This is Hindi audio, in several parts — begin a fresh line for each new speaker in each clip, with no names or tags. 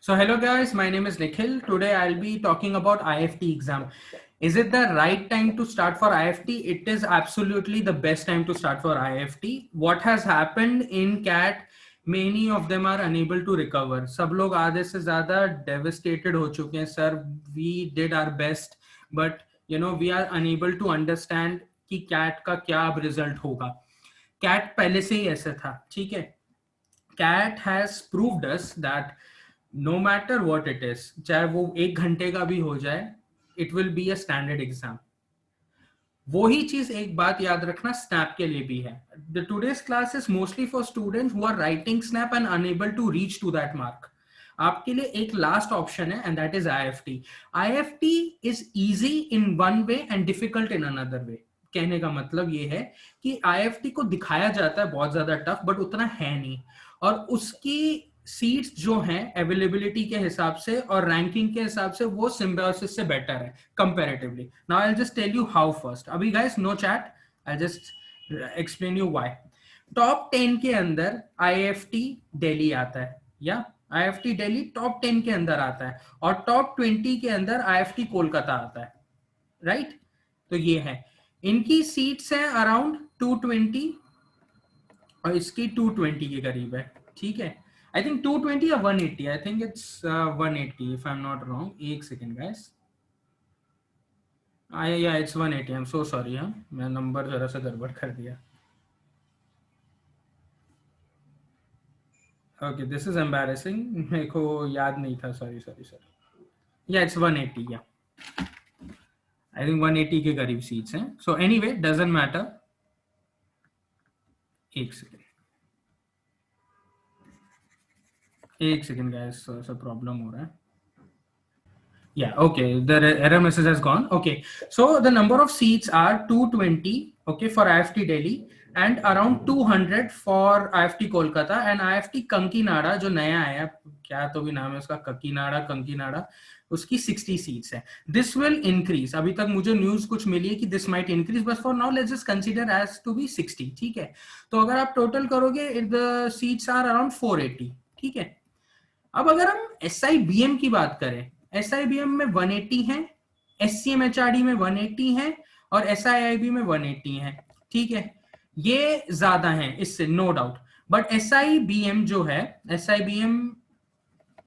So hello guys, my name is Nikhil. Today I'll be talking about IFT exam. Is it the right time to start for IFT? It is absolutely the best time to start for IFT. What has happened in CAT, many of them are unable to recover. सब लोग आधे से ज़्यादा devastated हो चुके हैं. Sir, we did our best, but we are unable to understand कि CAT का क्या अब result होगा. CAT पहले से ही ऐसा था, ठीक है. CAT has proved us that no matter what it is, चाहे वो 1 घंटे का भी हो जाए, it will be a standard exam. वही चीज एक बात याद रखना स्नैप के लिए भी है. The today's class is mostly for students who are writing snap and unable to reach to that mark. आपके लिए एक लास्ट ऑप्शन है and that is IFT. IFT is easy in one way and difficult in another way. कहने का मतलब ये है कि IFT को दिखाया जाता है बहुत ज्यादा टफ, बट उतना है नहीं, और उसकी सीट्स जो हैं अवेलेबिलिटी के हिसाब से और रैंकिंग के हिसाब से वो सिम्बायोसिस से बेटर है comparatively. Now I will just tell you how first. अभी guys no chat, I just explain you why. Top 10 के अंदर IFT दिल्ली आता है, या IFT दिल्ली टॉप 10 के अंदर आता है, और टॉप 20 के अंदर IFT कोलकाता आता है, राइट? तो ये है, इनकी सीट्स हैं अराउंड 220 और इसकी 220 के करीब है, ठीक है. आई थिंक 220 या 180. I think it's 180 if I am not wrong. एक सेकेंड गाइस. या it's 180. I am so sorry. हाँ, मैं नंबर जरा सा गड़बड़ कर दिया. Okay, this is embarrassing. मेरे को याद नहीं था. सॉरी. या इट्स 180. या आई थिंक 180 के करीब सीट्स हैं. So anyway, doesn't matter. एक सेकेंड गाइस, सा प्रॉब्लम हो रहा है. Yeah, okay. The error message has gone. Okay. So the number of seats are 220, okay, for IFT Delhi, and around 200 for IFT Kolkata and IFT Kankinada, जो नया आया, क्या तो भी नाम है उसका, कंकीनाडा, उसकी 60 seats है. This will increase. अभी तक मुझे न्यूज कुछ मिली है कि this might increase, but for now let's just consider as to be 60. ठीक है. तो अगर आप टोटल करोगे, the seats are around 480. ठीक है. अब अगर हम SIBM की बात करें, SIBM में 180 है, SCMHRD में 180 है, और SIIB में 180 है, ठीक है. ये ज्यादा है इससे, नो डाउट. बट SIBM जो है, SIBM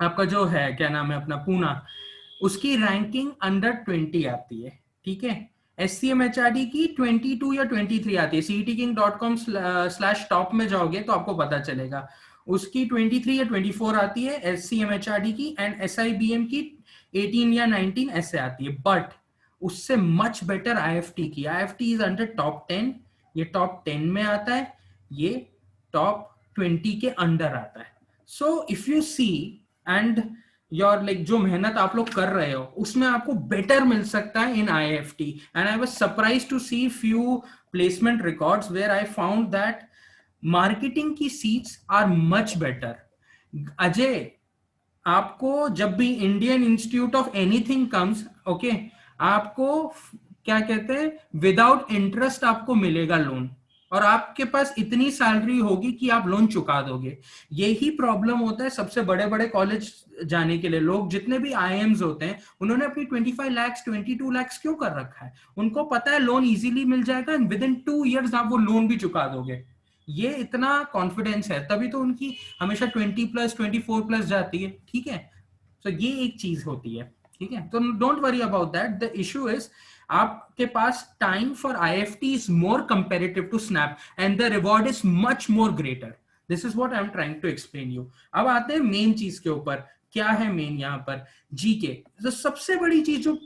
आपका जो है, क्या नाम है अपना, पूना, उसकी रैंकिंग अंडर 20 आती है, ठीक है. SCMHRD की 22 या 23 आती है. cetking.com/top में जाओगे तो आपको पता चलेगा. उसकी 23 या 24 आती है SCMHRD की, एंड SIBM की 18 या 19 ऐसे आती है. बट उससे मच बेटर IFT की. IFT is under top 10. ये टॉप 10 में आता है, ये टॉप 20 के अंडर आता है. So if you see and your like जो मेहनत आप लोग कर रहे हो उसमें आपको बेटर मिल सकता है इन IFT. And I was surprised to see few placement records where I found that marketing की seats are much better. Ajay, आपको जब भी Indian institute of anything comes, okay, आपको क्या कहते हैं, विदाउट इंटरेस्ट आपको मिलेगा लोन, और आपके पास इतनी सैलरी होगी कि आप लोन चुका दोगे. यही प्रॉब्लम होता है सबसे बड़े बड़े कॉलेज जाने के लिए. लोग जितने भी IIMs होते हैं, उन्होंने अपनी 25 लाख 22 लाख क्यों कर रखा है? उनको पता है लोन इजीली मिल जाएगा एंड विद इन 2 years आप वो लोन भी चुका दोगे. ये इतना कॉन्फिडेंस है, तभी तो उनकी हमेशा 20+, 24+ जाती है, ठीक है. तो ये एक चीज होती है, ठीक है. तो don't worry about that. The issue is आपके पास time for IFT is more comparative to snap and the reward is much more greater. This is what I am trying to explain you. अब आते हैं मेन चीज के ऊपर. क्या है मेन यहाँ पर? जीके. तो सबसे बड़ी चीज जो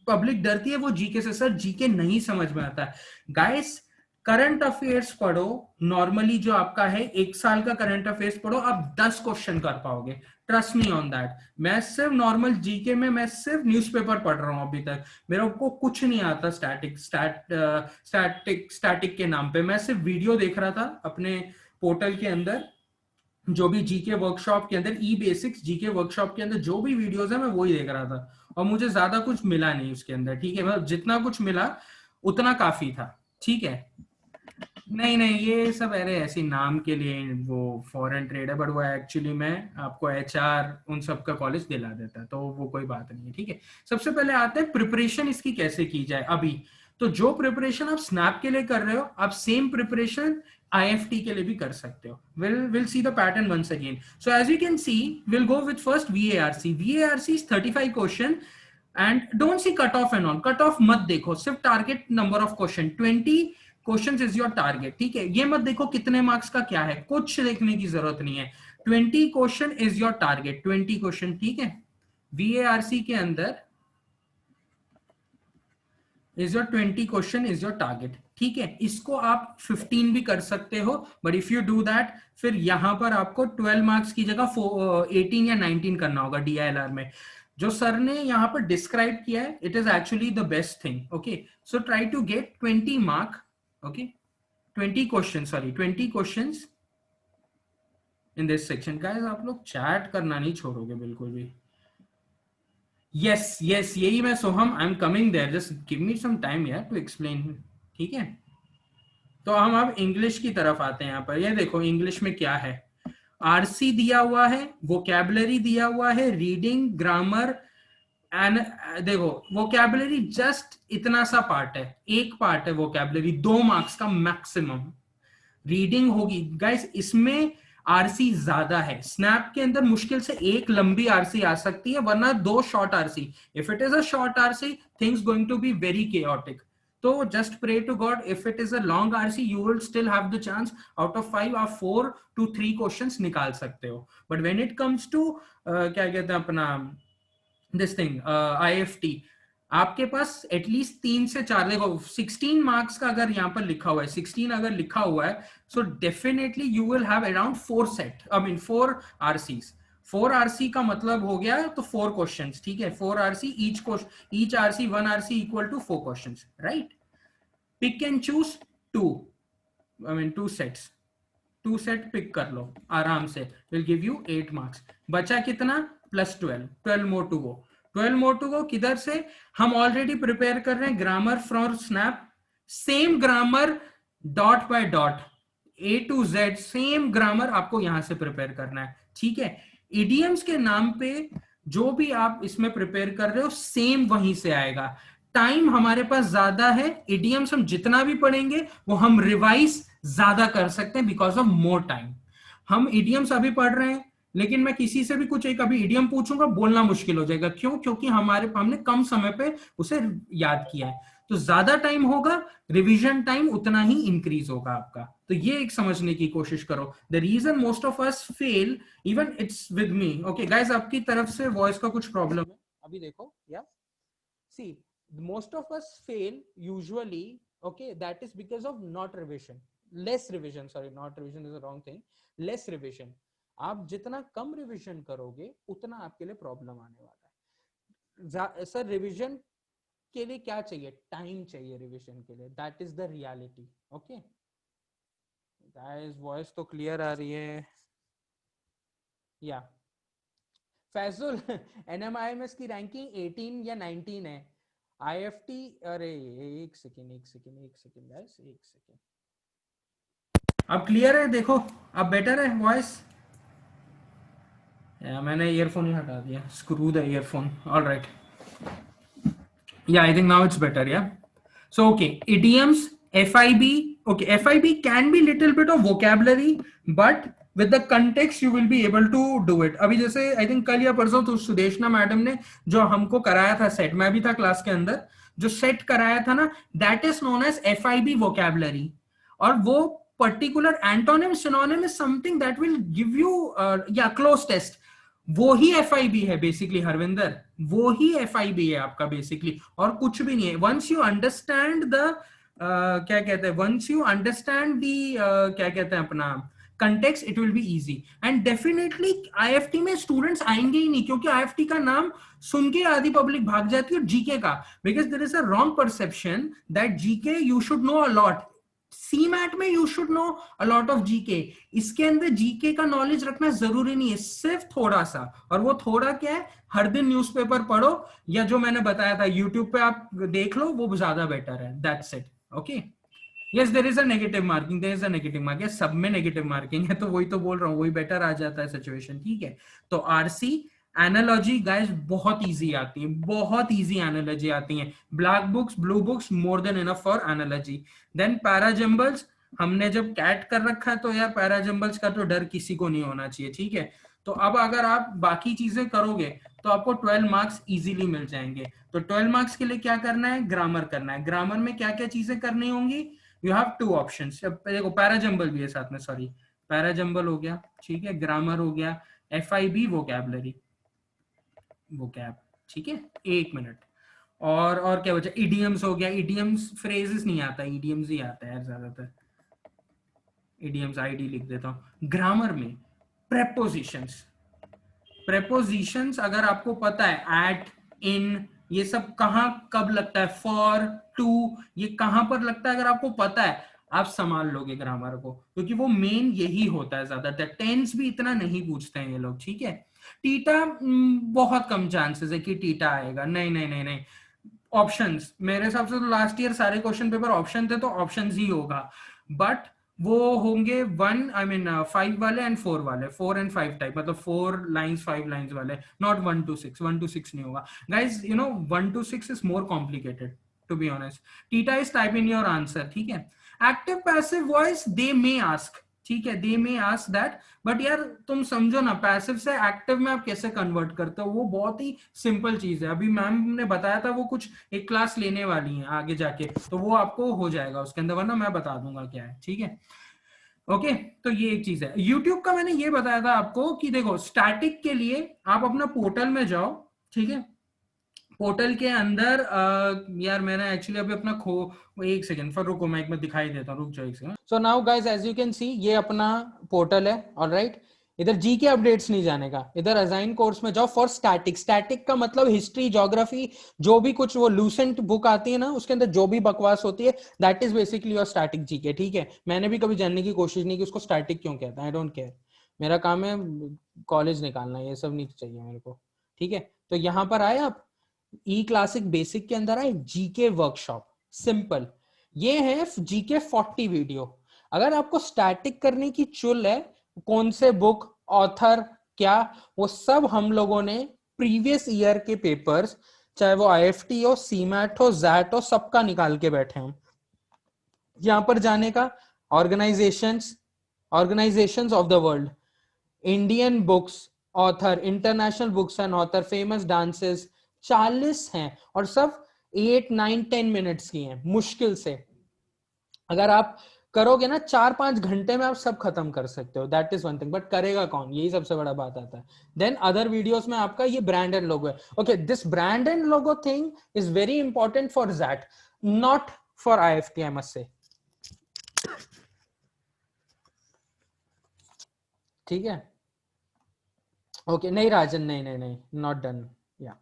पब्लिक डरती है वो जीके से. सर जीके नहीं समझ में आता. गाइस, करंट अफेयर्स पढ़ो. नॉर्मली जो आपका है 1 साल का करंट अफेयर्स पढ़ो, आप 10 क्वेश्चन कर पाओगे. Trust me on that. मैं सिर्फ नॉर्मल जीके में मैं सिर्फ न्यूज़पेपर पढ़ रहा हूं अभी तक. मेरे को कुछ नहीं आता स्टैटिक के नाम पे. मैं सिर्फ वीडियो देख रहा था अपने पोर्टल के अंदर. जो भी जीके वर्कशॉप के अंदर, E-Basics जीके वर्कशॉप के अंदर जो भी वीडियोस है, मैं वही देख रहा था, और मुझे ज्यादा कुछ मिला नहीं उसके अंदर, ठीक है. मतलब जितना कुछ मिला उतना काफी था, ठीक है. नहीं नहीं, ये सब अरे ऐसी नाम के लिए वो फॉरेन ट्रेड है, बट वो एक्चुअली में आपको एचआर उन सब का कॉलेज दिला देता है, तो वो कोई बात नहीं है, ठीक है। सबसे पहले आते हैं प्रिपरेशन इसकी कैसे की जाए अभी। तो जो प्रिपरेशन आप स्नैप के लिए कर रहे हो, आप सेम प्रिपरेशन आईएफटी के लिए भी कर सकते हो। Will see the pattern once again. So as you can see, will go with first VARC. VARC is 35 question and don't see cut off and on. Cut off मत देखो, सिर्फ target number of question 20 questions is your target, ठीक है। ये मत देखो कितने मार्क्स का क्या है, कुछ देखने की जरूरत नहीं है। 20 question is your target, 20 question, ठीक है। वीएआरसी के अंदर is your 20 question is your target, ठीक है। इसको आप 15 भी कर सकते हो, but if you do that, फिर यहां पर आपको 12 मार्क्स की जगह 18 या 19 करना होगा डीआईएलआर में। जो सर ने यहाँ पर डिस्क्राइब किया है, it is actually the best thing, okay. So try to get 20 mark, okay, 20 question, sorry 20 questions in this section. Guys आप लोग चैट करना नहीं छोड़ोगे बिल्कुल भी। यस यस, यही मैं Soham, I am coming there, just give me some time यार टू एक्सप्लेन, ठीक है। तो हम अब इंग्लिश की तरफ आते हैं। यहाँ पर ये देखो इंग्लिश में क्या है। आरसी दिया हुआ है, वोकैबुलरी दिया हुआ है, रीडिंग, ग्रामर एंड देखो वोकैबुलरी जस्ट इतना सा पार्ट है, एक पार्ट है वोकैबुलरी, 2 मार्क्स का मैक्सिमम। रीडिंग होगी गाइस, इसमें आरसी ज्यादा है। स्नैप के अंदर मुश्किल से एक लंबी आरसी आ सकती है, वरना 2 short RC. If it is a short RC, things going to be very chaotic. तो just pray to God, if it is a long RC, you will still have the chance, out of 5 आप 4 to 3 क्वेश्चंस निकाल सकते हो। But when it comes to क्या कहते हैं अपना दिस थिंग आईएफटी, आपके पास एटलीस्ट 3 से 4, देखो 16 मार्क्स का अगर यहाँ पर लिखा हुआ है, 16 अगर लिखा हुआ है, so definitely you will have around 4 set, I mean 4 RCs. 4 RC का मतलब हो गया तो 4 क्वेश्चंस, ठीक है। 4 RC, each RC 1 RC equal to 4 questions, right. Pick and choose 2, I mean 2 sets, 2 set pick कर लो आराम से, विल गिव यू 8 मार्क्स। बचा कितना, plus 12, 12 more to go. 12 more to go किधर से, हम ऑलरेडी प्रिपेयर कर रहे हैं grammar from SNAP. Same grammar, dot by dot, A to Z same grammar आपको यहां से प्रिपेयर करना है, ठीक है। इडियम्स के नाम पे जो भी आप इसमें प्रिपेयर कर रहे हो, सेम वहीं से आएगा। टाइम हमारे पास ज्यादा है, इडियम्स हम जितना भी पढ़ेंगे वो हम रिवाइज ज्यादा कर सकते हैं बिकॉज ऑफ मोर टाइम। हम इडियम्स अभी पढ़ रहे हैं, लेकिन मैं किसी से भी कुछ एक अभी इडियम पूछूंगा, बोलना मुश्किल हो जाएगा। क्यों? क्योंकि हमने कम समय पे उसे याद किया है। तो ज्यादा टाइम होगा, रिवीजन टाइम उतना ही इंक्रीज होगा आपका। तो ये एक समझने की कोशिश करो। The reason most of us fail, even it's with me, okay guys, आपकी तरफ से वॉइस का कुछ प्रॉब्लम है अभी, देखो या सी, most of us fail usually, okay, that is because of not revision, less revision, sorry, not revision is the wrong thing, less revision। आप जितना कम रिविजन करोगे उतना आपके लिए प्रॉब्लम आने वाला है। सर रिविजन के लिए क्या चाहिए, टाइम चाहिए रिविजन के लिए, that is the reality, okay guys. Voice तो क्लियर आ रही है या? फैजुल एनएमआईएमएस की रैंकिंग 18 या 19 है। आईएफटी, अरे एक सेकेंड गाइस, एक सेकेंड। अब क्लियर है, देखो अब बेटर है वॉइस। मैंने ईयरफोन ही हटा दिया, screw the earphone, alright. Yeah, I think now it's better. Yeah. So, okay, idioms, FIB. Okay, FIB can be little bit of vocabulary, but with the context you will be able to do it. अभी जैसे I think कल या परसों तो सुदेशना मैडम ने जो हमको कराया था सेट, मैं भी था क्लास के अंदर, जो सेट कराया था ना, that is known as FIB vocabulary. और वो particular antonym synonym is something that will give you close test. वो ही FIB है बेसिकली हरविंदर, वो ही FIB है आपका बेसिकली, और कुछ भी नहीं है। वंस यू अंडरस्टैंड द क्या कहते हैं, वंस यू अंडरस्टैंड द क्या कहते हैं अपना context, it will be easy. And definitely IFT में स्टूडेंट्स आएंगे ही नहीं, क्योंकि आईएफटी का नाम सुन के आधी पब्लिक भाग जाती है, और जीके का, because there is a wrong perception that GK you should know a lot. CMAT में you should know a lot of GK, इसके अंदर जीके का नॉलेज रखना जरूरी नहीं है, सिर्फ थोड़ा सा। और वो थोड़ा क्या है, हर दिन न्यूज़पेपर पढ़ो, या जो मैंने बताया था यूट्यूब पे आप देख लो, वो ज्यादा बेटर है, that's it, okay. Yes there is a negative marking, there is a negative marking, सब में नेगेटिव मार्किंग है, तो वही तो बोल रहा हूँ, वही बेटर आ जाता है सिचुएशन, ठीक है। तो आरसी एनालॉजी गाइस बहुत इजी आती है, बहुत इजी एनालॉजी आती है, black books blue books more than enough for analogy. Then parajumbles हमने जब कैट कर रखा है तो यार पैराजम्बल्स का तो डर किसी को नहीं होना चाहिए, ठीक है। तो अब अगर आप बाकी चीजें करोगे तो आपको 12 मार्क्स इजीली मिल जाएंगे। तो 12 मार्क्स के लिए क्या करना है, ग्रामर करना है। ग्रामर में क्या क्या चीजें करनी होंगी, यू हैव टू ऑप्शंस, देखो पैराजम्बल भी है साथ में, सॉरी पैराजम्बल हो गया, ठीक है, ग्रामर हो गया, FIB वोकैबुलरी वोकैब, ठीक है, 1 मिनट। और क्या बचा, इडियम्स हो गया, इडियम्स फ्रेजेस नहीं आता, इडियम्स ही आता है यार ज्यादातर, इडियम्स आईडी लिख देता हूं। ग्रामर में प्रेपोजिशंस, प्रेपोजिशंस अगर आपको पता है, एट, इन, ये सब कहां कब लगता है, फॉर, टू, ये कहां पर लगता है, अगर आपको पता है आप संभाल लोगे ग्रामर को, क्योंकि वो मेन यही होता है ज्यादातर। टेंस भी इतना नहीं पूछते हैं ये लोग, ठीक है। टीटा बहुत कम चांसेस है कि टीटा आएगा, नहीं नहीं नहीं नहीं। ऑप्शंस मेरे हिसाब से तो लास्ट ईयर सारे क्वेश्चन पेपर ऑप्शन थे, तो ऑप्शंस ही होगा, बट वो होंगे 5 वाले एंड 4 वाले, 4 एंड 5 टाइप, मतलब 4 लाइंस 5 लाइंस वाले, नॉट 1 to 6, 1 to 6 नहीं होगा guys, 1 to 6 is more complicated to be honest. TITA is type in your answer, ठीक है। Active passive voice they may ask, ठीक है, they may ask that, but यार तुम समझो ना, पैसिव से एक्टिव में आप कैसे कन्वर्ट करते हो, वो बहुत ही सिंपल चीज है। अभी मैम ने बताया था, वो कुछ एक क्लास लेने वाली है आगे जाके, तो वो आपको हो जाएगा उसके अंदर, वरना मैं बता दूंगा क्या है, ठीक है। ओके, तो ये एक चीज है। यूट्यूब का मैंने ये बताया था आपको कि देखो स्टैटिक के लिए आप अपना पोर्टल में जाओ, ठीक है। पोर्टल के अंदर यार मैंने एक्चुअली अभी अपना एक सेकंड फॉर रुको, मैं एक बार दिखाई देता हूँ, रुक जाओ एक second. So now guys as you can see, ये अपना पोर्टल है, ऑलराइट। इधर जी के अपडेट्स नहीं जाने का, इधर असाइन कोर्स में जाओ फॉर स्टैटिक। स्टैटिक का मतलब हिस्ट्री, ज्योग्राफी, जो भी कुछ वो लूसेंट बुक आती है ना, उसके अंदर जो भी बकवास होती है, that is basically your static GK, ठीक है। मैंने भी कभी जानने की कोशिश नहीं की उसको स्टैटिक क्यों कहता है, आई डोंट केयर, मेरा काम है कॉलेज निकालना, ये सब नहीं चाहिए मेरे को, ठीक है। तो यहाँ पर आए आप, ई क्लासिक बेसिक के अंदर आए, जीके वर्कशॉप, सिंपल, ये है जीके 40 वीडियो। अगर आपको स्टैटिक करने की चुल है, कौन से बुक, ऑथर क्या, वो सब हम लोगों ने प्रीवियस ईयर के पेपर्स, चाहे वो IFT हो, सीमैट हो, जैट हो, सबका निकाल के बैठे हम। यहां पर जाने का, organisations of the world, Indian books author, international books and author, famous dances, 40 हैं, और सब 8, 9, 10 मिनट्स की हैं मुश्किल से। अगर आप करोगे ना 4-5 घंटे में आप सब खत्म कर सकते हो, that is one thing, but करेगा कौन, यही सबसे बड़ा बात आता है। देन अदर वीडियोस में आपका ये ब्रांड एंड लोगो है, okay, this brand and logo thing is very important for that, not for IFT, I must say, ठीक है। ओके, नहीं राजन, नहीं नहीं नहीं, नॉट डन, या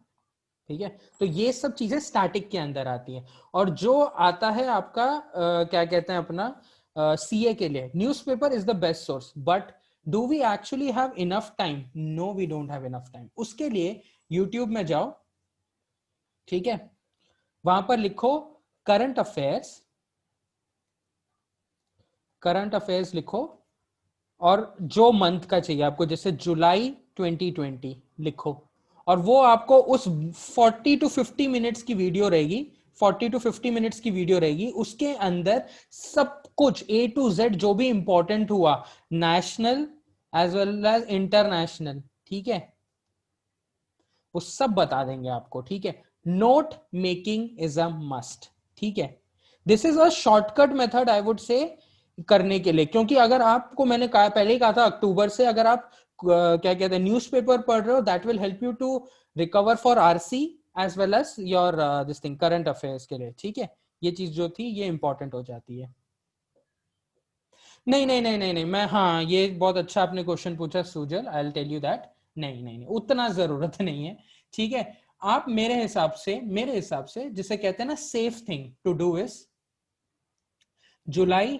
ठीक है। तो ये सब चीजें स्टैटिक के अंदर आती हैं। और जो आता है आपका क्या कहते हैं अपना CA के लिए, newspaper is the best source, but do we actually have enough time, no we don't have enough time. उसके लिए यूट्यूब में जाओ, ठीक है, वहां पर लिखो करंट अफेयर्स, करंट अफेयर्स लिखो, और जो मंथ का चाहिए आपको, जैसे जुलाई 2020 लिखो, और वो आपको उस 40 to 50 मिनट्स की वीडियो रहेगी, 40 to 50 मिनट्स की वीडियो रहेगी, उसके अंदर सब कुछ A to Z जो भी इंपॉर्टेंट हुआ, national as well as international, ठीक है, वो सब बता देंगे आपको, ठीक है। Note making is a must, ठीक है। This is a shortcut method I would say करने के लिए, क्योंकि अगर आपको, मैंने कहा पहले ही कहा था, अक्टूबर से अगर आप क्या कहते हैं न्यूज़पेपर पढ़ रहे हो, that will help you to recover for RC as well as your this thing current affairs के लिए, ठीक है। ये चीज जो थी ये इंपॉर्टेंट हो जाती है। नहीं नहीं नहीं नहीं नहीं, मैं, हाँ ये बहुत अच्छा आपने क्वेश्चन पूछा Sujal, I will tell you that, नहीं नहीं नहीं, उतना जरूरत नहीं है, ठीक है। आप मेरे हिसाब से जिसे कहते हैं ना safe thing to do is July,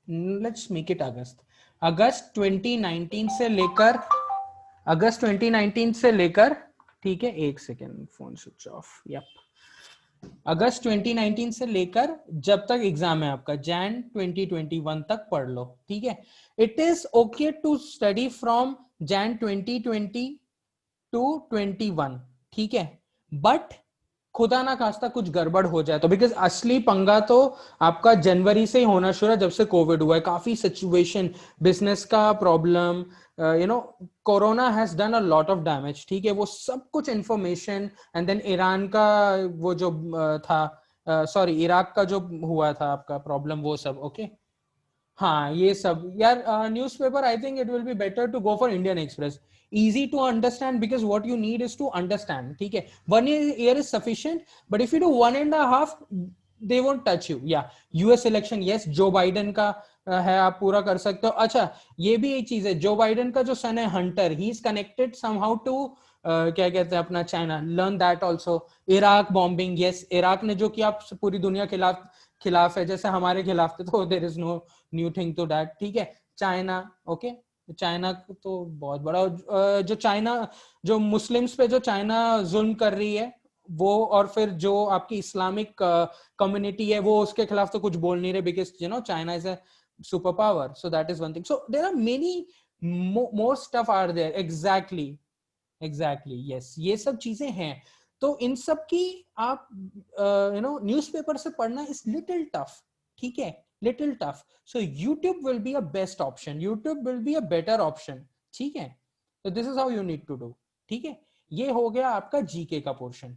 let's make it August, अगस्त 2019 से लेकर, अगस्त 2019 से लेकर, ठीक है, एक second, phone switch off, yup, अगस्त 2019 से लेकर जब तक एग्जाम है आपका जैन 2021 तक पढ़ लो, ठीक है। It is okay to study from Jan 2020 to 21, ठीक है, बट खुदा ना खास्ता कुछ गड़बड़ हो जाए तो, बिकॉज असली पंगा तो आपका जनवरी से ही होना शुरू है, जब से कोविड हुआ है। काफी सिचुएशन, बिजनेस का problem, corona has done a lot of damage, ठीक है, वो सब कुछ इंफॉर्मेशन। एंड देन ईरान का वो जो था, सॉरी इराक का जो हुआ था आपका प्रॉब्लम, वो सब ओके। हाँ ये सब यार, newspaper I think it will be better to go for Indian Express, easy to understand, because what you need is to understand, ठीक है। 1 year is sufficient, but if you do 1.5, they won't touch you। yeah, US election, yes, Joe Biden का है, आप पूरा कर सकते हो। अच्छा, ये भी एक चीज है, जो बाइडेन का जो सन है Hunter, he is connected somehow to क्या कहते हैं अपना China, learn that also. Iraq bombing, yes, Iraq ने जो किया पूरी दुनिया खिलाफ खिलाफ है, जैसे हमारे खिलाफ थे, तो there is no new thing to that, ठीक है। चाइना, ओके, चाइना तो बहुत बड़ा, जो चाइना, जो मुस्लिम्स पे जो चाइना जुल्म कर रही है वो, और फिर जो आपकी इस्लामिक कम्युनिटी है वो, उसके खिलाफ तो कुछ बोल नहीं रहे, because China is a super power, so that is one thing. So there are many more stuff are there, exactly, exactly, yes, ये सब चीजें हैं। तो इन सब की आप न्यूज़पेपर से पढ़ना इज लिटिल टफ, ठीक है, little tough. So YouTube will be a best option, YouTube will be a better option, ठीक है। तो this is how you need to do, ठीक है। ये हो गया आपका जीके का पोर्शन।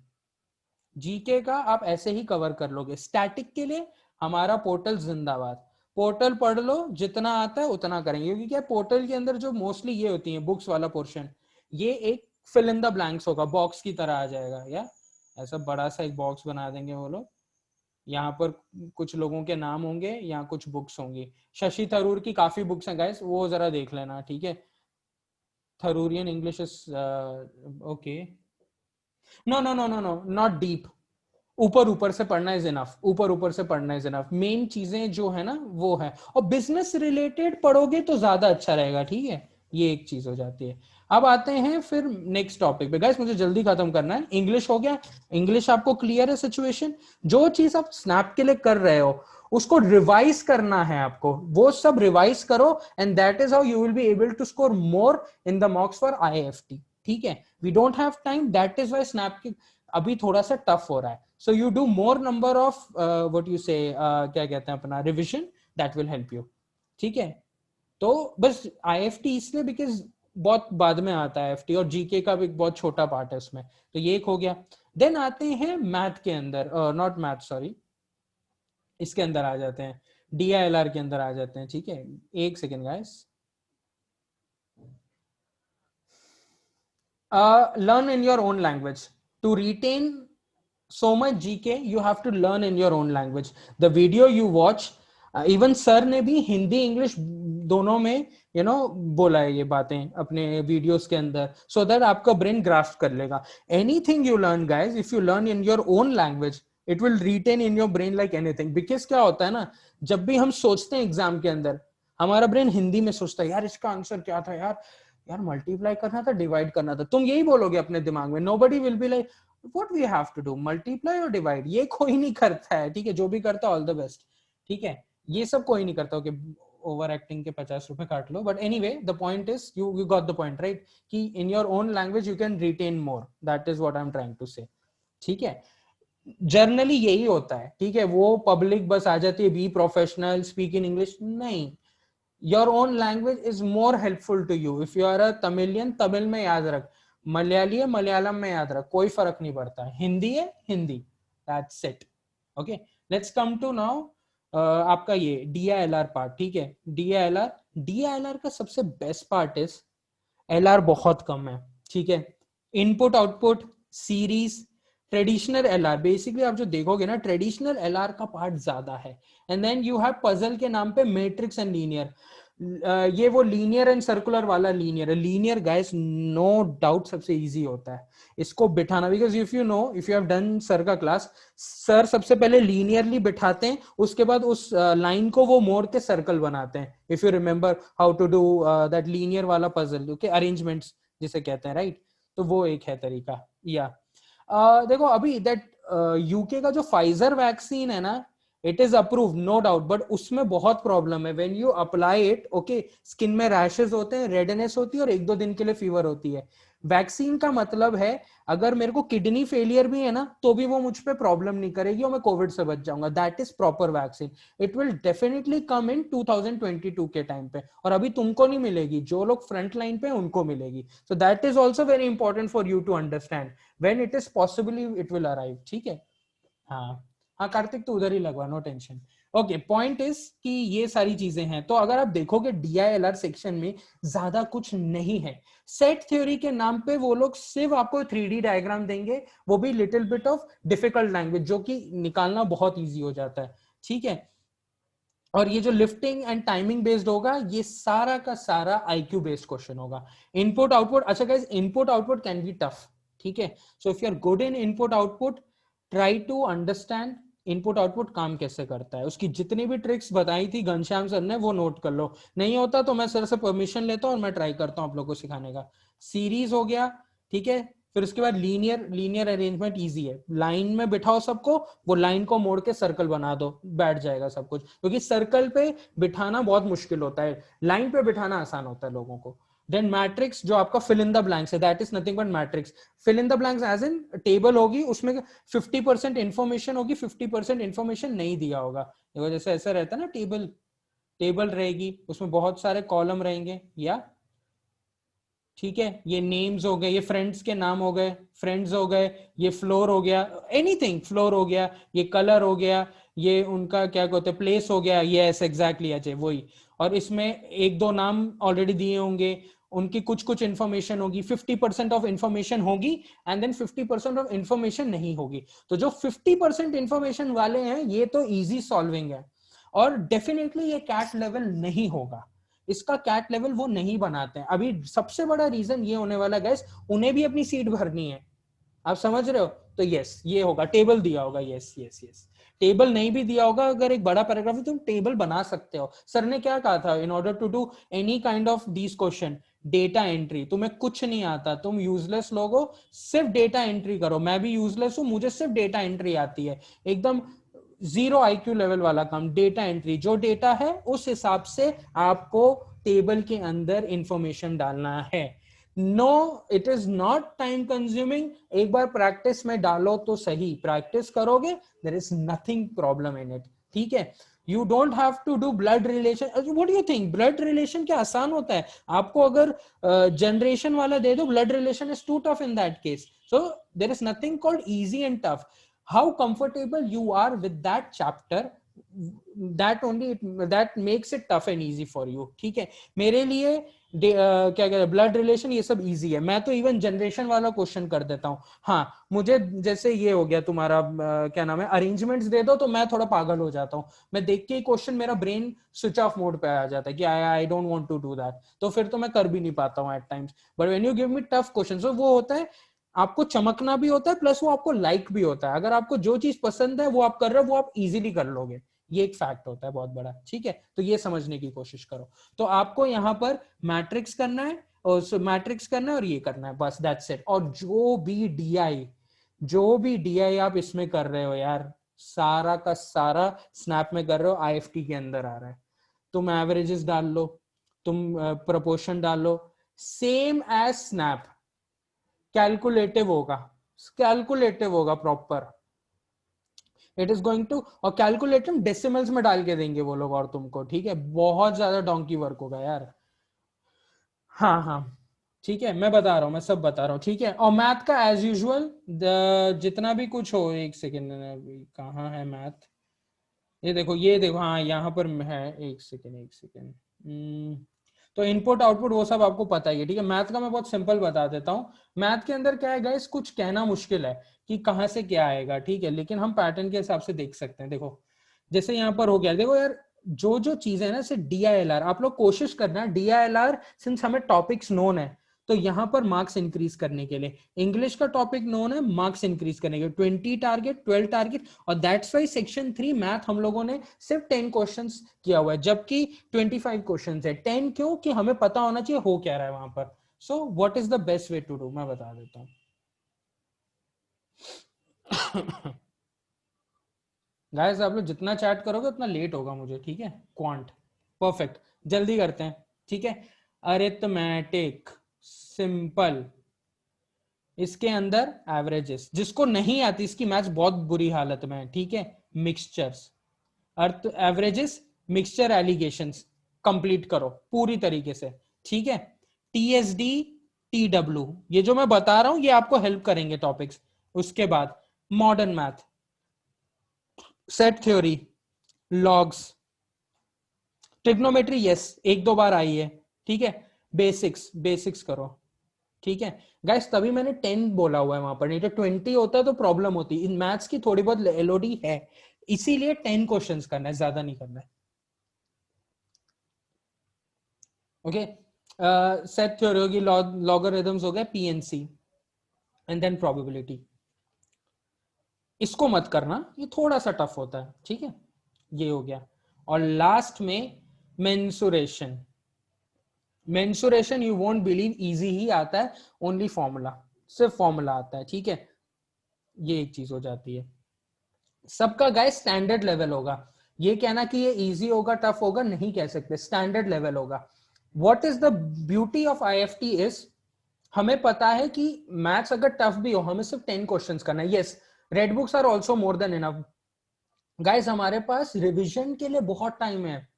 जीके का आप ऐसे ही कवर कर लोगे। स्टैटिक के लिए हमारा पोर्टल जिंदाबाद, पोर्टल पढ़ लो, जितना आता है उतना करेंगे, क्योंकि क्या पोर्टल के अंदर जो मोस्टली ये होती है बुक्स वाला पोर्शन, ये एक फिल इन द ब्लैंक्स होगा, बॉक्स की तरह आ जाएगा, या ऐसा बड़ा सा एक बॉक्स बना देंगे वो लोग। यहाँ पर कुछ लोगों के नाम होंगे, यहाँ कुछ बुक्स होंगी। शशि थरूर की काफी बुक्स हैं गाइस, वो जरा देख लेना, ठीक है। Tharoorian English is okay, no no no no no, not deep, ऊपर ऊपर से पढ़ना इज इनफ, ऊपर ऊपर से पढ़ना इज इनफ। मेन चीजें जो है ना वो है, और बिजनेस रिलेटेड पढ़ोगे तो ज्यादा अच्छा रहेगा, ठीक है। ये एक चीज हो जाती है। अब आते हैं फिर नेक्स्ट टॉपिक पे गाइस, मुझे जल्दी खत्म करना है। इंग्लिश हो गया, इंग्लिश आपको क्लियर है सिचुएशन। जो चीज आप स्नैप के लिए कर रहे हो उसको रिवाइज करना है आपको, वो सब रिवाइज करो, and that is how you will be able to score more in the mocks for IFT, ठीक है। We don't have time, that is why SNAP की अभी थोड़ा सा टफ हो रहा है। So you do more number of what you say, क्या कहते हैं अपना revision, that will help you, ठीक है। तो बस IFT इसलिए बिकॉज बहुत बाद में आता है IFT, और जीके का भी बहुत छोटा पार्ट है उसमें, तो ये एक हो गया। देन आते हैं मैथ के अंदर, नॉट मैथ सॉरी, इसके अंदर आ जाते हैं, DILR के अंदर आ जाते हैं, ठीक है। एक second guys, learn in your own language to retain so much GK, you have to learn in your own language. The video you watch, even sir ने भी हिंदी इंग्लिश दोनों में बोला है ये बातें अपने वीडियोस के अंदर, so that आपका ब्रेन ग्रास्प कर लेगा। Anything you learn guys, if you learn in your own language, it will retain in your brain like anything। because क्या होता है ना, जब भी हम सोचते हैं एग्जाम के अंदर, हमारा ब्रेन हिंदी में सोचता है, यार इसका आंसर क्या था यार, यार मल्टीप्लाई करना था, डिवाइड करना था, तुम यही बोलोगे अपने दिमाग में। Nobody will be like what we have to do, multiply और डिवाइड, ये कोई नहीं करता है, ठीक है। जो भी करता है ऑल द बेस्ट, ठीक है, ये सब कोई नहीं करता। ओके, ओवर एक्टिंग के 50 रुपए काट लो, but anyway the point is, you got the point right, कि in your own language you can retain more, that is what I am trying to say, ठीक है। जर्नली यही होता है, ठीक है। वो पब्लिक बस आ जाती है, be professional, speak in English, नहीं, your own language is more helpful to you। if you are a Tamilian, Tamil में याद रख, मलयाली है मलयालम में याद रख, कोई फर्क नहीं पड़ता, हिंदी है Hindi, that's it। okay, let's come to now आपका ये DILR पार्ट, ठीक है। DILR का सबसे बेस्ट पार्ट इज LR बहुत कम है, ठीक है। Input output series, traditional LR, basically आप जो देखोगे ना, ट्रेडिशनल LR का पार्ट ज्यादा है। And then you have puzzle के नाम पे मैट्रिक्स एंड लीनियर, ये वो लीनियर एंड सर्कुलर वाला लीनियर है। लीनियर गाइस नो डाउट सबसे इजी होता है इसको बिठाना, because if you know, if you have done sir का क्लास, सर सबसे पहले लीनियरली बिठाते हैं, उसके बाद उस लाइन को वो मोड़ के सर्कल बनाते हैं। If you remember how to do that linear वाला पजल, ओके, अरेंजमेंट्स जिसे कहते हैं, राइट। तो वो एक है तरीका। या देखो अभी दैट
यूके का जो फाइजर वैक्सीन है ना, it is approve no doubt, but उसमें बहुत प्रॉब्लम है। When you apply it, okay, skin में रैशेस होते हैं, रेडनेस होती है और 1-2 दिन के लिए फीवर होती है। वैक्सीन का मतलब है अगर मेरे को किडनी फेलियर भी है ना तो भी वो मुझ पे प्रॉब्लम नहीं करेगी और मैं कोविड से बच जाऊंगा। That is proper vaccine. It will definitely come in 2022 के टाइम पे, और अभी तुमको नहीं मिलेगी, जो लोग फ्रंट लाइन पे उनको मिलेगी। So that is also very important for you to understand when it is possibly it will arrive. ठीक है, हाँ हाँ कार्तिक तो उधर ही लगवा, no tension. Okay, point is कि ये सारी चीजें हैं। तो अगर आप देखोगे DILR सेक्शन में ज्यादा कुछ नहीं है। सेट थ्योरी के नाम पे वो लोग सिर्फ आपको 3D डायग्राम देंगे, वो भी little bit of difficult language, जो कि निकालना बहुत ईजी हो जाता है। ठीक है, और ये जो लिफ्टिंग एंड टाइमिंग बेस्ड होगा, ये सारा का सारा IQ बेस्ड क्वेश्चन होगा। इनपुट आउटपुट, अच्छा guys, input output can be tough. ठीक है, so if you are good in input output, try to understand input output काम कैसे करता है। उसकी जितनी भी ट्रिक्स बताई थी घनश्याम सर ने, वो नोट कर लो। नहीं होता तो मैं सर से परमिशन लेता हूं और मैं ट्राई करता हूं आप लोगों को सिखाने का। सीरीज हो गया, ठीक है, फिर उसके बाद लीनियर अरेंजमेंट इजी है। लाइन में बिठाओ सबको, वो लाइन को मोड़ के सर्कल बना दो, बैठ जाएगा सब कुछ, क्योंकि सर्कल पे बिठाना बहुत मुश्किल होता है, लाइन पे बिठाना आसान होता है लोगों को। देन मैट्रिक्स, जो आपका फिल इन द ब्लैंक्स है, that is nothing but matrix. Fill in the blanks as in table होगी, उसमें 50% इंफॉर्मेशन होगी, 50% इंफॉर्मेशन नहीं दिया होगा। देखो जैसे ऐसा रहता है ना, टेबल टेबल रहेगी, उसमें बहुत सारे कॉलम रहेंगे, या ठीक है, ये नेम्स हो गए, ये फ्रेंड्स के नाम हो गए, फ्रेंड्स हो गए, ये फ्लोर हो गया, एनीथिंग फ्लोर हो गया, ये कलर हो गया, ये उनका क्या कहते हैं प्लेस हो गया, ये ऐसे एग्जैक्टली अजय वही। और इसमें 1-2 नाम ऑलरेडी दिए होंगे, उनकी कुछ कुछ इंफॉर्मेशन होगी, 50% ऑफ इंफॉर्मेशन होगी, एंड देन 50% ऑफ इंफॉर्मेशन नहीं होगी। तो जो 50% इंफॉर्मेशन वाले हैं ये तो इजी सॉल्विंग है, और डेफिनेटली ये कैट लेवल नहीं होगा। इसका कैट लेवल वो नहीं बनाते हैं। अभी सबसे बड़ा रीजन ये होने वाला गैस, उन्हें भी अपनी सीट भरनी है, आप समझ रहे हो। तो यस, ये होगा, टेबल दिया होगा, यस यस यस। टेबल नहीं भी दिया होगा, अगर एक बड़ा पैराग्राफ है तुम टेबल बना सकते हो। सर ने क्या कहा था, in order to do any kind of these question, data entry, तुम्हें कुछ नहीं आता, तुम यूजलेस लोग हो, सिर्फ डेटा एंट्री करो। मैं भी यूजलेस हूं, मुझे सिर्फ डेटा एंट्री आती है, एकदम 0 IQ लेवल वाला काम, डेटा एंट्री। जो डेटा है उस हिसाब से आपको टेबल के अंदर इंफॉर्मेशन डालना है। No, it is not time consuming. एक बार प्रैक्टिस में डालो तो सही, प्रैक्टिस करोगे, there is nothing problem in it. ठीक है, you don't have to do blood relation. What do you think, blood relation क्या आसान होता है? आपको अगर जनरेशन वाला दे दो, blood relation is too tough in that case. So there is nothing called easy and tough. How comfortable you are with that chapter, that only that makes it tough and easy for you। ठीक है, मेरे लिए क्या कहते हैं, ब्लड रिलेशन ये सब इजी है, मैं तो इवन जनरेशन वाला क्वेश्चन कर देता हूँ। हाँ, मुझे जैसे ये हो गया तुम्हारा क्या नाम है, अरेंजमेंट्स दे दो तो मैं थोड़ा पागल हो जाता हूँ, मैं देख के क्वेश्चन मेरा ब्रेन स्विच ऑफ मोड पे आ जाता है कि I don't want to do that, तो फिर तो मैं कर भी नहीं पाता हूँ at times. But when you give me tough question, तो वो होता है आपको चमकना भी होता है, प्लस वो आपको लाइक भी होता है। अगर आपको जो चीज पसंद है वो आप कर रहे हो, वो आप इजीली कर लोगे, ये एक फैक्ट होता है बहुत बड़ा। ठीक है, तो ये समझने की कोशिश करो। तो आपको यहाँ पर मैट्रिक्स करना है, और मैट्रिक्स करना है और ये करना है, बस दैट्स इट। और जो भी डीआई आप इसमें कर रहे हो यार, सारा का सारा स्नैप में कर रहे हो, IFT के अंदर आ रहा है। तुम एवरेजेस डाल लो, तुम प्रोपोर्शन डाल लो, सेम एज स्नैप, कैलकुलेटिव होगा, कैलकुलेटिव होगा proper. It is going to, और कैलकुलेटिव डेसिमल्स में डाल के देंगे वो लोग और तुमको। ठीक है, बहुत ज्यादा डोंकी वर्क होगा यार। हाँ हाँ, ठीक है, मैं बता रहा हूँ, मैं सब बता रहा हूँ। ठीक है, और मैथ का एज यूजुअल जितना भी कुछ हो, एक सेकेंड, कहाँ है मैथ, ये देखो, हाँ यहाँ पर है, एक सेकेंड। तो इनपुट आउटपुट वो सब आपको पता ही है। ठीक है, मैथ का मैं बहुत सिंपल बता देता हूँ। मैथ के अंदर क्या है गाइस, कुछ कहना मुश्किल है कि कहाँ से क्या आएगा, ठीक है, लेकिन हम पैटर्न के हिसाब से देख सकते हैं। देखो जैसे यहाँ पर हो गया, देखो यार, जो जो चीजें है ना, जैसे DILR, आप लोग कोशिश करना, DILR सिंस हमें टॉपिक्स नोन है, तो यहाँ पर मार्क्स इंक्रीज करने के लिए, इंग्लिश का टॉपिक नोन है, मार्क्स इंक्रीज करने के लिए 20 टारगेट, 12 टारगेट। और दैट्स वाई सेक्शन 3 मैथ हम लोगों ने सिर्फ 10 क्वेश्चंस किया हुआ है, जबकि 25 क्वेश्चंस है। 10 क्यों? कि हमें पता होना चाहिए हो क्या रहा है वहां पर। So what is the best way to do, मैं बता देता हूँ। गाइस आप लोग जितना चैट करोगे उतना लेट होगा मुझे, ठीक है। क्वांट परफेक्ट, जल्दी करते हैं, ठीक है। अरिथमेटिक सिंपल, इसके अंदर एवरेजेस, जिसको नहीं आती इसकी मैथ्स बहुत बुरी हालत में है, ठीक है। मिक्सचर्स, अर्थ एवरेजेस, मिक्सचर एलिगेशंस कंप्लीट करो पूरी तरीके से, ठीक है। टीएसडी, टीडब्ल्यू, ये जो मैं बता रहा हूं ये आपको हेल्प करेंगे टॉपिक्स। उसके बाद modern math, set theory, logs, trigonometry, yes एक दो बार आई है, ठीक है। बेसिक्स, बेसिक्स करो, ठीक है। गाइस तभी मैंने 10 बोला हुआ है वहां पर, नहीं तो 20 होता तो प्रॉब्लम होती। इन मैथ्स की थोड़ी बहुत एलओडी है, इसीलिए 10 क्वेश्चंस करना है, ज्यादा नहीं करना है, ओके। सेट थ्योरी होगी, लॉगरिथम्स हो गए, पीएनसी, एंड देन प्रोबेबिलिटी। इसको मत करना, ये थोड़ा सा टफ होता है, ठीक है। ये हो गया। और लास्ट में mensuration. Mensuration you won't believe easy ही आता है, ओनली फॉर्मूला, सिर्फ फॉर्मूला आता है, ठीक है। ये एक चीज हो जाती है। सबका गाइस स्टैंडर्ड लेवल होगा, ये कहना कि ये इजी होगा टफ होगा नहीं कह सकते, स्टैंडर्ड लेवल होगा। What is the beauty of IFT is, हमें पता है कि मैथ्स अगर टफ भी हो हमें सिर्फ 10 क्वेश्चंस करना है। Yes, red books are also more than enough guys, हमारे पास रिवीजन के लिए बहुत टाइम है।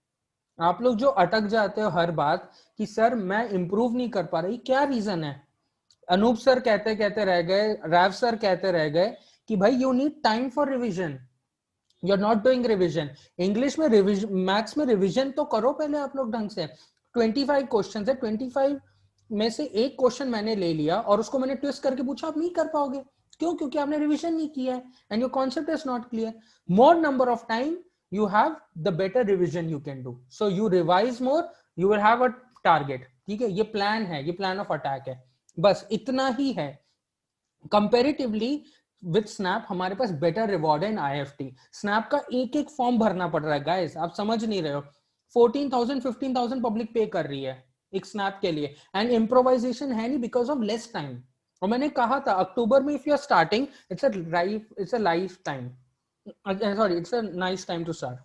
आप लोग जो अटक जाते हो हर बात कि सर मैं इंप्रूव नहीं कर पा रही, क्या रीजन है? अनूप सर कहते कहते रह गए, रैव सर कहते रह गए कि भाई you need time for revision, you are not doing revision. English में रिवीजन, मैथ्स में रिवीजन तो करो पहले आप लोग ढंग से। 25 क्वेश्चन है, 25 में से एक क्वेश्चन मैंने ले लिया और उसको मैंने ट्विस्ट करके पूछा, आप नहीं कर पाओगे। क्यों? क्योंकि आपने रिवीजन नहीं किया है and your concept is not clear. More number of time you have, the better revision you can do. So you revise more, you will have a target, ठीक है। ये प्लान है, ये प्लान ऑफ अटैक है, बस इतना ही है। कंपेरेटिवली विद स्नैप हमारे पास बेटर रिवॉर्ड है इन आईएफटी। स्नैप का एक एक फॉर्म भरना पड़ रहा है गाइस, आप समझ नहीं रहे हो। 14,000 15,000 पब्लिक पे कर रही है एक स्नैप के लिए, एंड इम्प्रोवाइजेशन है नहीं बिकॉज ऑफ लेस टाइम। और मैंने कहा था अक्टूबर में if you are starting, it's a life time, sorry, it's a nice time to start.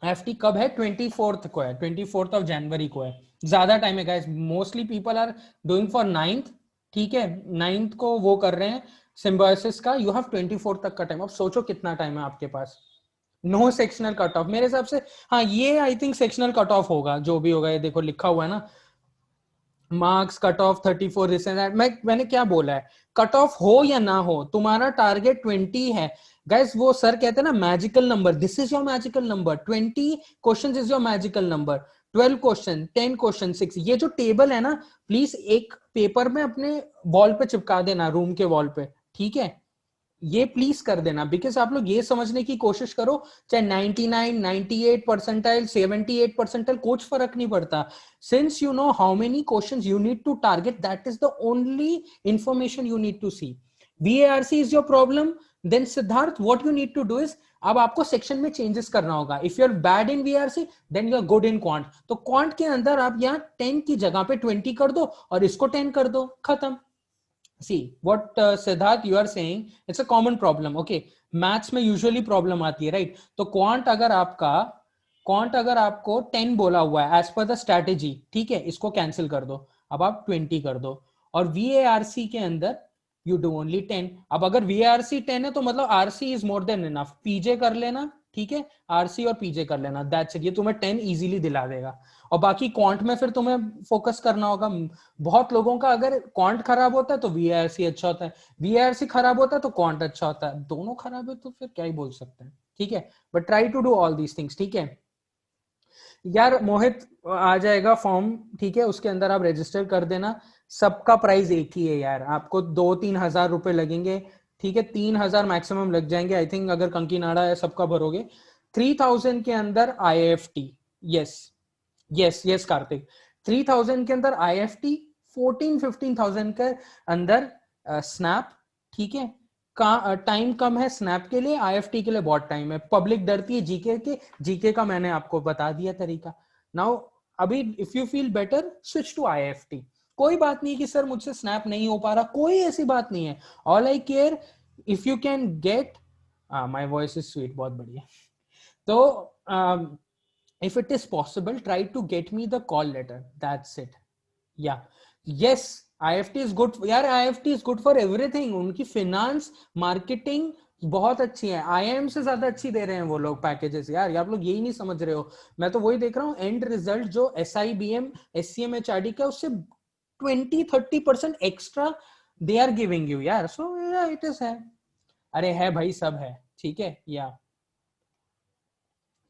FT कब है? 24th को है, 24th ऑफ जनवरी को है, ज्यादा टाइम है guys. Mostly people are doing for 9th, ठीक है। 9th को वो कर रहे हैं सिम्बायोसिस का, यू हैव 24 तक का टाइम। अब सोचो कितना टाइम है आपके पास। नो सेक्शनल कट ऑफ मेरे हिसाब से, हाँ ये I think sectional cut off होगा, जो भी होगा। ये देखो लिखा हुआ है ना, marks cut off 34 this and that. मैंने क्या बोला है, कट ऑफ हो या ना हो तुम्हारा टारगेट 20 है गाइस। वो सर कहते हैं ना magical number, this is your magical number, 20 questions is your magical number. 12 question, 10 question, 6, ये जो टेबल है ना प्लीज एक पेपर में अपने वॉल पे चिपका देना, रूम के वॉल पे, ठीक है। ये प्लीज कर देना, बिकॉज आप लोग ये समझने की कोशिश करो चाहे 99, 98 परसेंटाइल, 78 परसेंटाइल, कुछ फर्क नहीं पड़ता। Since you know how many questions you need to target, that is the only information you need to see. VARC is your problem, then Siddharth what you need to do is, अब आपको सेक्शन में चेंजेस करना होगा। If you are bad in VARC then you are good in quant, तो क्वांट के अंदर आप यहाँ 10 की जगह पे 20 कर दो और इसको 10 कर दो, खत्म। See what Siddharth you are saying, it's a common problem, okay। Maths में यूजुअली प्रॉब्लम आती है, राइट। तो क्वांट अगर आपको 10 बोला हुआ है एज पर द स्ट्रेटेजी, ठीक है, इसको कैंसिल कर दो, अब आप 20 कर दो। और VARC के अंदर यू डू ओनली 10। अब अगर VARC 10 है तो मतलब RC is more than enough, PJ कर लेना, ठीक है। RC और पीजे कर लेना, दैट्स इट। ये तुम्हें 10 इजीली दिला देगा। और बाकी क्वांट में फिर तुम्हें फोकस करना होगा। बहुत लोगों का अगर क्वांट खराब होता है तो VARC अच्छा होता है, VARC खराब होता है तो क्वांट अच्छा होता है, दोनों खराब है तो फिर क्या ही बोल सकते हैं, ठीक है। But try to do all these things, ठीक है यार। मोहित आ जाएगा फॉर्म, ठीक है, उसके अंदर आप रजिस्टर कर देना। सबका प्राइस एक ही है यार, आपको 2-3 हजार रुपए लगेंगे, ठीक है। 3,000 मैक्सिमम लग जाएंगे आई थिंक, अगर कंकीनाडा है सबका भरोगे। 3,000 के अंदर IFT, yes yes yes Kartik, 3,000 के अंदर IFT, 14-15,000 के अंदर स्नैप, ठीक है। टाइम कम है स्नैप के लिए, IFT के लिए बहुत टाइम है। पब्लिक डरती है जीके के, जीके का मैंने आपको बता दिया तरीका। नाउ अभी if you feel better switch to IFT। कोई बात नहीं कि सर मुझसे स्नैप नहीं हो पा रहा, कोई ऐसी बात नहीं है. All I care if you can get, my voice is sweet, बहुत बढ़िया. तो if it is possible, try to get me the call letter. That's it. Yeah. Yes, IFT is good. यार IFT is good for everything. उनकी finance, marketing बहुत अच्छी है. IIM से ज्यादा अच्छी दे रहे हैं वो लोग पैकेजेस. यार आप लोग यही नहीं समझ रहे हो. मैं तो वही देख रहा हूँ एंड रिजल्ट जो SIBM, SCM, HRD का, उससे 20-30% extra they are giving you यार. सो इट इज है. अरे है भाई, सब है. ठीक है. या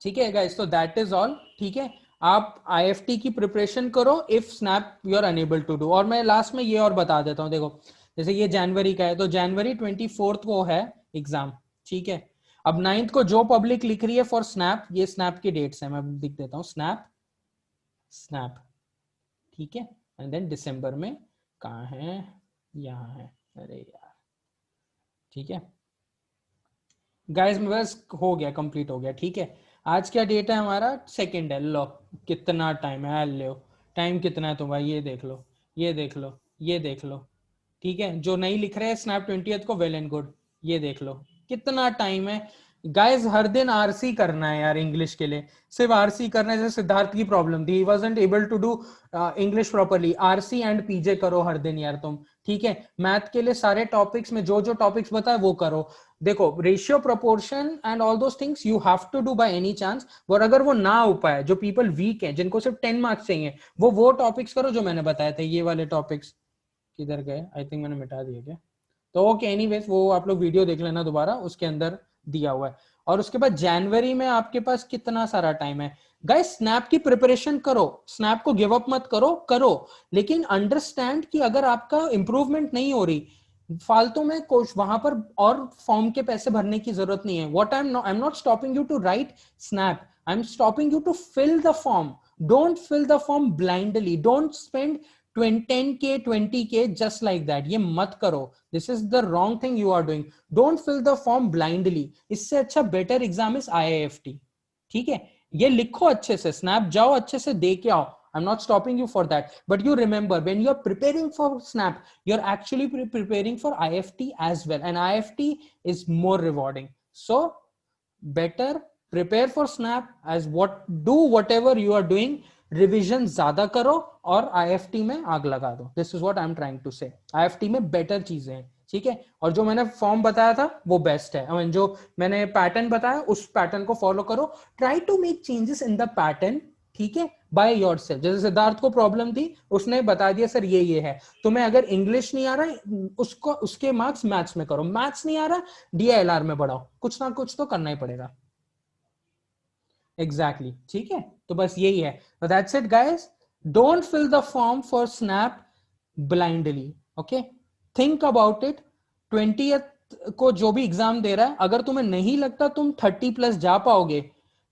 ठीक है गाइस, तो दैट इज ऑल. ठीक है, आप IFT की प्रिपरेशन करो if snap you are unable to do. और मैं लास्ट में ये और बता देता हूँ, देखो जैसे ये जनवरी का है तो जनवरी 24 को है एग्जाम. ठीक है, अब 9th को जो पब्लिक लिख रही है फॉर स्नैप, ये स्नैप की डेट्स है, मैं लिख देता हूँ स्नैप स्नैप. ठीक है, एंड देन दिसंबर में कहाँ है, यहाँ है. अरे यार ठीक है गाइस, बस हो गया, कंप्लीट हो गया. ठीक है, आज क्या डेट है हमारा, 2 है. लो कितना टाइम है, लो टाइम कितना है तुम्हारा, ये देख लो, ये देख लो, ये देख लो. ठीक है, जो नहीं लिख रहे हैं स्नैप 20th को, वेल एंड गुड. ये देख लो कितना टाइम है गाइस. हर दिन आरसी करना है यार इंग्लिश के लिए, सिर्फ आरसी करना है. जैसे सिद्धार्थ की प्रॉब्लम थी, he wasn't able to do English properly. RC and PJ करो हर दिन यार तुम. ठीक है, मैथ के लिए सारे टॉपिक्स में जो जो टॉपिक्स बताए वो करो. देखो ratio, proportion and all those things you have to do by any chance. और अगर वो ना हो पाए, जो पीपल वीक हैं, जिनको सिर्फ 10 मार्क्स चाहिए, वो टॉपिक्स करो जो मैंने बताया था. ये वाले टॉपिक्स किधर गए, आई थिंक मैंने मिटा दिया क्या. तो ओके, एनीवेज वो आप लोग वीडियो देख लेना दोबारा, उसके अंदर दिया हुआ है. और उसके बाद जनवरी में आपके पास कितना सारा टाइम है गाइस. स्नैप की प्रिपरेशन करो, स्नैप को गिव अप मत करो, लेकिन अंडरस्टैंड कि अगर आपका इंप्रूवमेंट नहीं हो रही, फालतू में कुछ वहां पर और फॉर्म के पैसे भरने की जरूरत नहीं है. What I am not stopping you to write snap, I am stopping you to fill the form. Don't fill the form blindly, don't spend 10K 20K just like that. ये मत करो. This is the wrong thing you are doing. Don't fill the form blindly. इससे अच्छा better exam is IIFT. ठीक है, ये लिखो अच्छे से, स्नैप जाओ अच्छे से दे के आओ. I'm not stopping you for that, but you remember when you are preparing for snap, you're actually preparing for IFT as well, and IFT is more rewarding. So better prepare for snap as do whatever you are doing. Revision ज्यादा करो और IFT में आग लगा दो. This is what I am trying to say. IFT में बेटर चीजें हैं. ठीक है, और जो मैंने फॉर्म बताया था वो बेस्ट है. I mean, जो मैंने पैटर्न बताया उस पैटर्न को फॉलो करो. Try to make changes in the pattern. ठीक है, बाय योरसेल्फ. जैसे सिद्धार्थ को प्रॉब्लम थी, उसने बता दिया सर ये है. तुम्हें अगर इंग्लिश नहीं आ रहा उसको, उसके मार्क्स मैथ्स में करो. मैथ्स नहीं आ रहा DILR में बढ़ाओ. कुछ ना कुछ तो करना ही पड़ेगा. एग्जैक्टली. ठीक है, तो बस यही है. That's it guys. Don't fill the form for snap blindly. Okay, think about it. 20th को जो भी एग्जाम दे रहा है, अगर तुम्हें नहीं लगता तुम 30+ जा पाओगे,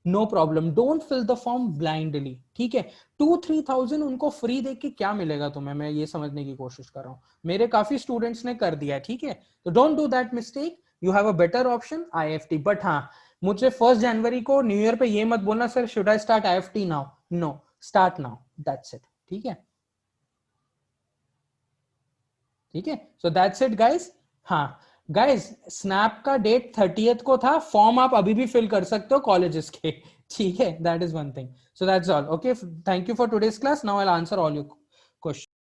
no problem, don't fill the form blindly. ठीक है, 2-3,000 उनको फ्री दे के क्या मिलेगा तुम्हें, मैं ये समझने की कोशिश कर रहा हूं. मेरे काफी स्टूडेंट्स ने कर दिया. ठीक है, तो don't do that mistake. You have a better option IFT. But हाँ, मुझे 1 जनवरी को न्यू ईयर पे ये मत बोलना sir should I start IFT now. No, start now. That's it. ठीक है, ठीक है. So that's it guys. हाँ गाइस, स्नैप का डेट 30th को था. फॉर्म आप अभी भी फिल कर सकते हो कॉलेजेस के. ठीक है, that is one thing. So that's all. Okay, thank you for today's class. Now I will answer all your